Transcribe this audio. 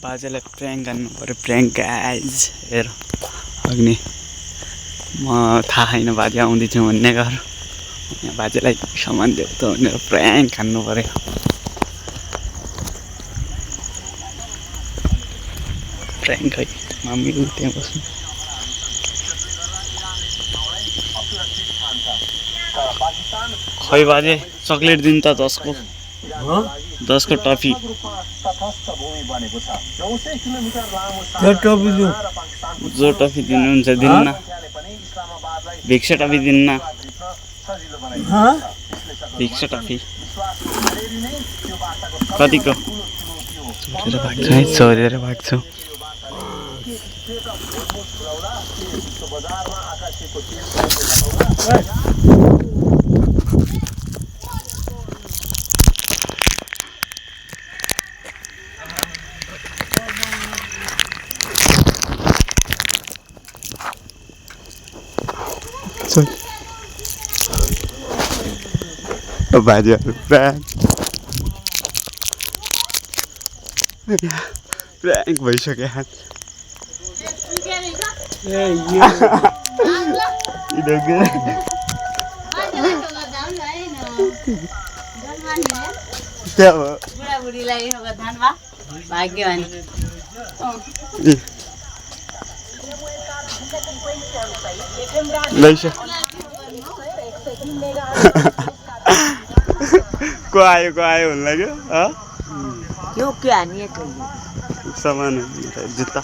बाजेलाई प्र्याङ्क गर्नु पऱ्यो प्र्याङ्क गाइज हेर अग्नि म थाहा छैन बाजे आउँदैछु भन्ने घर यहाँ बाजेलाई सामान देऊ त भनेर प्र्याङ्क हान्नु पऱ्यो प्र्याङ्क है मम्मी त्यहाँ बस्नु खै बाजे चक्लेट दिनु त 10 को 10 को टफी जो टफी दिनुहुन्छ दिन्न भिक्स टफी दिन्न भिक्स टफी कतिको छोडेर भाग्छु बाजेहरू प्र्याङ्क भइसक्यो को आयो हुन लाग्यो यो के हानिए त सामान जुत्ता